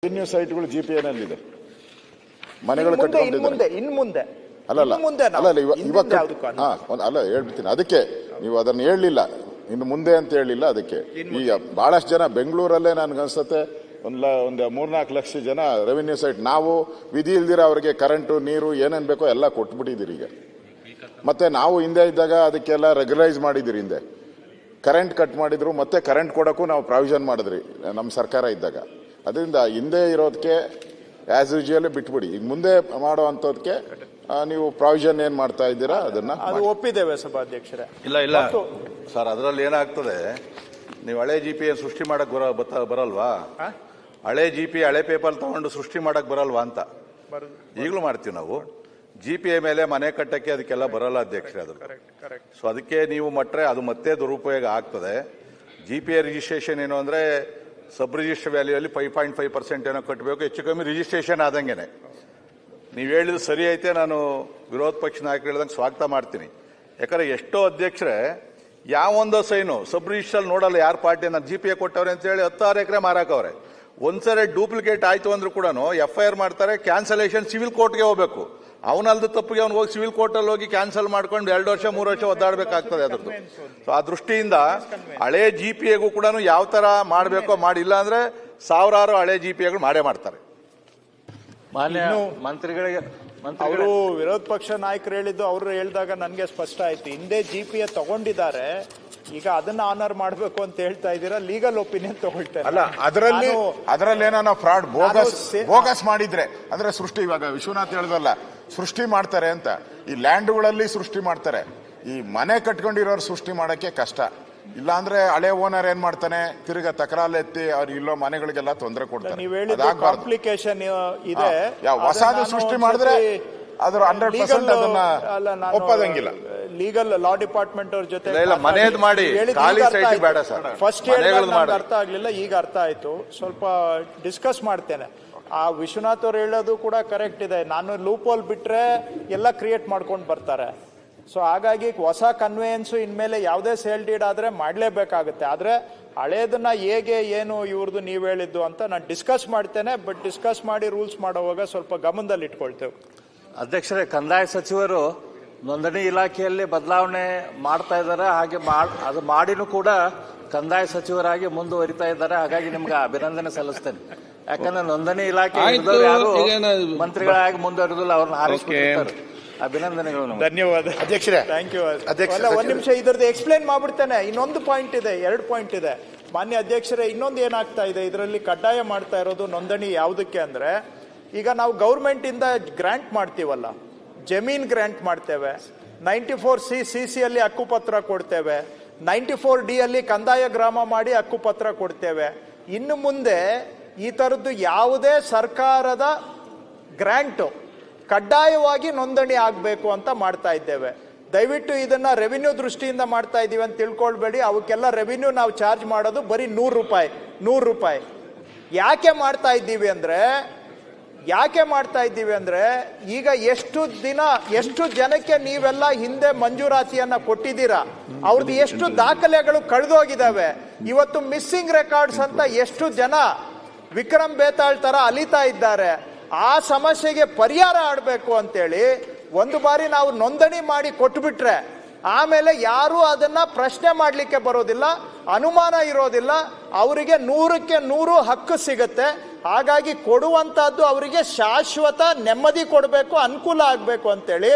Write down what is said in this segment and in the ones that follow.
Revenue ಸೈಟ್ಗಳು ಜಿಪಿಎನಲ್ಲಿದೆ. ಮನೆಗಳು ಮುಂದೆ ಅಲ್ಲ ಹೇಳ್ಬಿಡ್ತೀನಿ. ಅದಕ್ಕೆ ನೀವು ಅದನ್ನ ಹೇಳಲಿಲ್ಲ, ಇನ್ನು ಮುಂದೆ ಅಂತ ಹೇಳಿಲ್ಲ. ಅದಕ್ಕೆ ಈಗ ಬಹಳಷ್ಟು ಜನ ಬೆಂಗಳೂರಲ್ಲೇ ನನ್ಗನ್ಸುತ್ತೆ ಒಂದು 3-4 ಲಕ್ಷ ಜನ ರೆವಿನ್ಯೂ ಸೈಟ್ ನಾವು ವಿಧಿ ಇಲ್ದಿರ ಅವರಿಗೆ ಕರೆಂಟು ನೀರು ಏನೇನ್ ಬೇಕೋ ಎಲ್ಲ ಕೊಟ್ಬಿಟ್ಟಿದ್ದೀರಿ. ಈಗ ಮತ್ತೆ ನಾವು ಹಿಂದೆ ಇದ್ದಾಗ ಅದಕ್ಕೆಲ್ಲ ರೆಗ್ಯುಲೈಸ್ ಮಾಡಿದಿರಿ. ಹಿಂದೆ ಕರೆಂಟ್ ಕಟ್ ಮಾಡಿದ್ರು, ಮತ್ತೆ ಕರೆಂಟ್ ಕೊಡೋಕ್ಕೂ ನಾವು ಪ್ರಾವಿಷನ್ ಮಾಡಿದ್ರಿ ನಮ್ಮ ಸರ್ಕಾರ ಇದ್ದಾಗ. ಅದರಿಂದ ಹಿಂದೆ ಇರೋದಕ್ಕೆ ಆಸ್ ಯೂಶುವಲ್ ಬಿಟ್ಬಿಡಿ. ಈಗ ಮುಂದೆ ಮಾಡುವಂತದಕ್ಕೆ ನೀವು ಪ್ರಾವಿಷನ್ ಏನ್ ಮಾಡ್ತಾ ಇದ್ದೀರಾ ಅದನ್ನ ಒಪ್ಪಿದ್ದೇವೆ ಸಭಾಧ್ಯಕ್ಷರೇ. ಇಲ್ಲ ಸರ್, ಅದರಲ್ಲಿ ಏನಾಗ್ತದೆ, ನೀವು ಹಳೆ ಜಿಪಿ ಸೃಷ್ಟಿ ಮಾಡಕ್ ಬರಲ್ವಾ? ಹಳೆ ಜಿಪಿ ಹಳೆ ಪೇಪರ್ ತಗೊಂಡು ಸೃಷ್ಟಿ ಮಾಡಕ್ ಬರಲ್ವಾ ಅಂತ ಈಗಲೂ ಮಾಡ್ತೀವಿ ನಾವು. ಜಿಪಿಎ ಮೇಲೆ ಮನೆ ಕಟ್ಟಕ್ಕೆ ಅದಕ್ಕೆಲ್ಲ ಬರಲ್ಲ ಅಧ್ಯಕ್ಷರೇ. ಅದು ಸೊ ಅದಕ್ಕೆ ನೀವು ಮಟ್ರೆ ಅದು ಮತ್ತೆ ದುರುಪಯೋಗ ಆಗ್ತದೆ. ಜಿಪಿಎ ರಿಜಿಸ್ಟ್ರೇಷನ್ ಏನು ಅಂದ್ರೆ ಸಬ್ ರಿಜಿಸ್ಟರ್ ವ್ಯಾಲ್ಯೂ ಅಲ್ಲಿ 5.5% ಏನೋ ಕಟ್ಟಬೇಕು, ಹೆಚ್ಚು ಕಮ್ಮಿ ರಿಜಿಸ್ಟ್ರೇಷನ್ ಆದಂಗೆನೆ. ನೀವು ಹೇಳಿದ್ರು ಸರಿ ಐತೆ, ನಾನು ವಿರೋಧ ಪಕ್ಷ ನಾಯಕರು ಹೇಳಿದಂಗೆ ಸ್ವಾಗತ ಮಾಡ್ತೀನಿ. ಯಾಕಂದ್ರೆ ಎಷ್ಟೋ ಅಧ್ಯಕ್ಷರೇ ಯಾವೊಂದೋ ಸೈನು ಸಬ್ ರಿಜಿಸ್ಟರ್ ನೋಡಲ್ಲ ಯಾರು ಪಾರ್ಟಿ ನಾನು ಜಿಪಿಎ ಕೊಟ್ಟವ್ರೆ ಅಂತ ಹೇಳಿ 16 ಎಕರೆ ಮಾರಾಕವ್ರೆ. ಒಂದ್ಸರಿ ಡೂಪ್ಲಿಕೇಟ್ ಆಯ್ತು ಅಂದ್ರೂ ಕೂಡ FIR ಮಾಡ್ತಾರೆ, ಕ್ಯಾನ್ಸಲೇಷನ್ ಸಿವಿಲ್ ಕೋರ್ಟ್ಗೆ ಹೋಗ್ಬೇಕು. ಅವನಲ್ದ ತಪ್ಪಿಗೆ ಅವ್ನು ಹೋಗಿ ಸಿವಿಲ್ ಕೋರ್ಟ್ ಅಲ್ಲಿ ಹೋಗಿ ಕ್ಯಾನ್ಸಲ್ ಮಾಡ್ಕೊಂಡು 2 ವರ್ಷ 3 ವರ್ಷ ಒದ್ದಾಡಬೇಕಾಗ್ತದೆ ಅದ್ರದ್ದು. ಸೊ ಆ ದೃಷ್ಟಿಯಿಂದ ಹಳೆ ಜಿಪಿಎಗೂ ಕೂಡ ಯಾವ ತರ ಮಾಡಬೇಕೋ ಮಾಡಿಲ್ಲ ಅಂದ್ರೆ ಸಾವಿರಾರು ಹಳೆ ಜಿಪಿಎಗಳು ಮಾಡೇ ಮಾಡ್ತಾರೆ. ಮಾನ್ಯ ಮಂತ್ರಿಗಳಿಗೆ ಅವರು ವಿರೋಧ ಪಕ್ಷ ನಾಯಕರು ಹೇಳಿದ್ದು ಅವರು ಹೇಳಿದಾಗ ನನಗೆ ಸ್ಪಷ್ಟ ಆಯ್ತು. ಹಿಂದೆ ಜಿಪಿಎ ತಗೊಂಡಿದ್ದಾರೆ, ಈಗ ಅದನ್ನ ಆನರ್ ಮಾಡಬೇಕು ಅಂತ ಹೇಳ್ತಾ ಇದ್ದೀರಾ. ಲೀಗಲ್ ಒಪಿನಿಯನ್ ತಗೊಳ್ತಾರೆ. ಅಲ್ಲ, ಅದರಲ್ಲಿ ಏನೋ ಫ್ರಾಡ್ ಬೋಗಸ್ ಮಾಡಿದ್ರೆ ಅಂದ್ರೆ ಸೃಷ್ಟಿ, ಇವಾಗ ವಿಶ್ವನಾಥ್ ಹೇಳಿದಲ್ಲ ಸೃಷ್ಟಿ ಮಾಡ್ತಾರೆ ಅಂತ. ಈ ಲ್ಯಾಂಡ್ಗಳಲ್ಲಿ ಸೃಷ್ಟಿ ಮಾಡ್ತಾರೆ, ಈ ಮನೆ ಕಟ್ಕೊಂಡಿರೋರು ಸೃಷ್ಟಿ ಮಾಡಕ್ಕೆ ಕಷ್ಟ. ಇಲ್ಲ ಅಂದ್ರೆ ಹಳೆ ಓನರ್ ಏನ್ ಮಾಡ್ತಾನೆ, ತಿರ್ಗಾ ತಕರಾರು ಎತ್ತಿ ಅವ್ರು ಇಲ್ಲೋ ಮನೆಗಳಿಗೆಲ್ಲ ತೊಂದರೆ ಕೊಡ್ತಾರೆ. ಕಾಂಪ್ಲಿಕೇಶನ್ ಇದೆ. ಹೊಸದು ಸೃಷ್ಟಿ ಮಾಡಿದ್ರೆ ಅದ್ರ 100% ಅದನ್ನ ಒಪ್ಪದಂಗಿಲ್ಲ. ಲೀಗಲ್ ಲಾ ಡಿಪಾರ್ಟ್ಮೆಂಟ್ ಅವ್ರ ಜೊತೆ ಫಸ್ಟ್ ಅರ್ಥ ಆಗ್ಲಿಲ್ಲ, ಈಗ ಅರ್ಥ ಆಯ್ತು. ಸ್ವಲ್ಪ ಡಿಸ್ಕಸ್ ಮಾಡ್ತೇನೆ. ಆ ವಿಶ್ವನಾಥ್ ಅವ್ರು ಹೇಳೋದು ಕೂಡ ಕರೆಕ್ಟ್ ಇದೆ. ನಾನು ಲೂಪ್ ಹೋಲ್ ಬಿಟ್ರೆ ಎಲ್ಲ ಕ್ರಿಯೇಟ್ ಮಾಡ್ಕೊಂಡು ಬರ್ತಾರೆ. ಸೊ ಹಾಗಾಗಿ ಹೊಸ ಕನ್ವೇಯನ್ಸ್ ಇನ್ಮೇಲೆ ಯಾವುದೇ ಸೇಲ್ ಡೀಡ್ ಆದ್ರೆ ಮಾಡಲೇಬೇಕಾಗುತ್ತೆ. ಆದ್ರೆ ಹಳೇದನ್ನ ಹೇಗೆ ಏನು ಇವ್ರದ್ದು ನೀವು ಹೇಳಿದ್ದು ಅಂತ ನಾನು ಡಿಸ್ಕಸ್ ಮಾಡ್ತೇನೆ. ಬಟ್ ಡಿಸ್ಕಸ್ ಮಾಡಿ ರೂಲ್ಸ್ ಮಾಡುವಾಗ ಸ್ವಲ್ಪ ಗಮನದಲ್ಲಿ ಇಟ್ಕೊಳ್ತೇವೆ. ಅಧ್ಯಕ್ಷರೇ, ಕಂದಾಯ ಸಚಿವರು ನೋಂದಣಿ ಇಲಾಖೆಯಲ್ಲಿ ಬದಲಾವಣೆ ಮಾಡ್ತಾ ಇದ್ದಾರೆ. ಹಾಗೆ ಅದು ಮಾಡಿನೂ ಕೂಡ ಕಂದಾಯ ಸಚಿವರಾಗಿ ಮುಂದುವರಿತಾ ಇದ್ದಾರೆ. ಹಾಗಾಗಿ ನಿಮ್ಗೆ ಅಭಿನಂದನೆ ಸಲ್ಲಿಸ್ತೇನೆ. ಯಾಕಂದ್ರೆ ನೋಂದಣಿ ಇಲಾಖೆ ಯಾರು ಮಂತ್ರಿಗಳಾಗಿ ಮುಂದುವರಿದಿಲ್ಲ, ಅವ್ರನ್ನ ಹಾರಿಸ್ಬಿಟ್ಟಿರ್ತಾರೆ. ಅಭಿನಂದನೆಗಳು. ಧನ್ಯವಾದ ಅಧ್ಯಕ್ಷರೇ. Thank you. ಒಂದ್ ನಿಮಿಷ ಇದ್ರದ್ದು ಎಕ್ಸ್ಪ್ಲೈನ್ ಮಾಡ್ಬಿಡ್ತೇನೆ. ಇನ್ನೊಂದು ಪಾಯಿಂಟ್ ಇದೆ, 2 ಪಾಯಿಂಟ್ ಇದೆ. ಮಾನ್ಯ ಅಧ್ಯಕ್ಷರೇ, ಇನ್ನೊಂದು ಏನಾಗ್ತಾ ಇದೆ ಇದರಲ್ಲಿ ಕಡ್ಡಾಯ ಮಾಡ್ತಾ ಇರೋದು ನೋಂದಣಿ ಯಾವುದಕ್ಕೆ ಅಂದ್ರೆ, ಈಗ ನಾವು ಗೌರ್ಮೆಂಟ್ ಇಂದ ಗ್ರಾಂಟ್ ಮಾಡ್ತೀವಲ್ಲ, ಜಮೀನ್ ಗ್ರಾಂಟ್ ಮಾಡ್ತೇವೆ, 94C ಅಲ್ಲಿ ಹಕ್ಕುಪತ್ರ ಕೊಡ್ತೇವೆ, 94D ಅಲ್ಲಿ ಕಂದಾಯ ಗ್ರಾಮ ಮಾಡಿ ಹಕ್ಕುಪತ್ರ ಕೊಡ್ತೇವೆ. ಇನ್ನು ಮುಂದೆ ಈ ತರದ್ದು ಯಾವುದೇ ಸರ್ಕಾರದ ಗ್ರಾಂಟ್ ಕಡ್ಡಾಯವಾಗಿ ನೋಂದಣಿ ಆಗಬೇಕು ಅಂತ ಮಾಡ್ತಾ ಇದ್ದೇವೆ. ದಯವಿಟ್ಟು ಇದನ್ನ ರೆವಿನ್ಯೂ ದೃಷ್ಟಿಯಿಂದ ಮಾಡ್ತಾ ಇದೀವಿ ಅಂತ ತಿಳ್ಕೊಳ್ಬೇಡಿ. ಅವಕ್ಕೆಲ್ಲ ರೆವಿನ್ಯೂ ನಾವು ಚಾರ್ಜ್ ಮಾಡೋದು ಬರೀ 100 ರೂಪಾಯಿ. ಯಾಕೆ ಮಾಡ್ತಾ ಇದ್ದೀವಿ ಅಂದ್ರೆ ಈಗ ಎಷ್ಟು ಜನಕ್ಕೆ ನೀವೆಲ್ಲ ಹಿಂದೆ ಮಂಜೂರಾತಿಯನ್ನ ಕೊಟ್ಟಿದ್ದೀರಾ, ಅವ್ರದ್ದು ಎಷ್ಟು ದಾಖಲೆಗಳು ಕಳೆದೋಗಿದ್ದಾವೆ. ಇವತ್ತು ಮಿಸ್ಸಿಂಗ್ ರೆಕಾರ್ಡ್ಸ್ ಅಂತ ಎಷ್ಟು ಜನ ವಿಕ್ರಮ್ ಬೇತಾಳ್ ತರ ಅಲಿತಾ ಇದ್ದಾರೆ. ಆ ಸಮಸ್ಯೆಗೆ ಪರಿಹಾರ ಆಡಬೇಕು ಅಂತೇಳಿ ಒಂದು ಬಾರಿ ನಾವು ನೋಂದಣಿ ಮಾಡಿ ಕೊಟ್ಬಿಟ್ರೆ ಆಮೇಲೆ ಯಾರು ಅದನ್ನ ಪ್ರಶ್ನೆ ಮಾಡಲಿಕ್ಕೆ ಬರೋದಿಲ್ಲ, ಅನುಮಾನ ಇರೋದಿಲ್ಲ. ಅವರಿಗೆ 100ಕ್ಕೆ 100 ಹಕ್ಕು ಸಿಗುತ್ತೆ. ಹಾಗಾಗಿ ಕೊಡುವಂತಹದ್ದು ಅವರಿಗೆ ಶಾಶ್ವತ ನೆಮ್ಮದಿ ಕೊಡಬೇಕು, ಅನುಕೂಲ ಆಗಬೇಕು ಅಂತೇಳಿ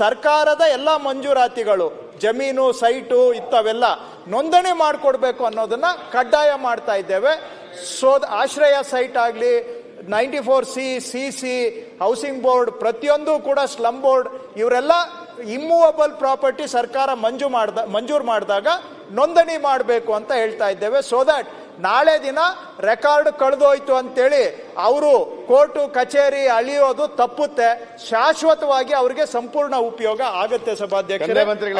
ಸರ್ಕಾರದ ಎಲ್ಲ ಮಂಜೂರಾತಿಗಳು, ಜಮೀನು, ಸೈಟು ಇಂಥವೆಲ್ಲ ನೋಂದಣಿ ಮಾಡಿಕೊಡ್ಬೇಕು ಅನ್ನೋದನ್ನ ಕಡ್ಡಾಯ ಮಾಡ್ತಾ ಇದ್ದೇವೆ. ಆಶ್ರಯ ಸೈಟ್ ಆಗಲಿ, 94C ಹೌಸಿಂಗ್ ಬೋರ್ಡ್, ಪ್ರತಿಯೊಂದು ಕೂಡ ಸ್ಲಮ್ ಬೋರ್ಡ್, ಇವರೆಲ್ಲ ಇಮ್ಮೂವಬಲ್ ಪ್ರಾಪರ್ಟಿ ಸರ್ಕಾರ ಮಂಜೂರು ಮಾಡಿದಾಗ ನೋಂದಣಿ ಮಾಡಬೇಕು ಅಂತ ಹೇಳ್ತಾ ಇದ್ದೇವೆ. ಸೊ ದಟ್ ನಾಳೆ ದಿನ ರೆಕಾರ್ಡ್ ಕಳೆದೋಯ್ತು ಅಂತೇಳಿ ಅವರು ಕೋರ್ಟು ಕಚೇರಿ ಅಳಿಯೋದು ತಪ್ಪುತ್ತೆ. ಶಾಶ್ವತವಾಗಿ ಅವರಿಗೆ ಸಂಪೂರ್ಣ ಉಪಯೋಗ ಆಗುತ್ತೆ. ಸಭಾಧ್ಯಕ್ಷರೇ,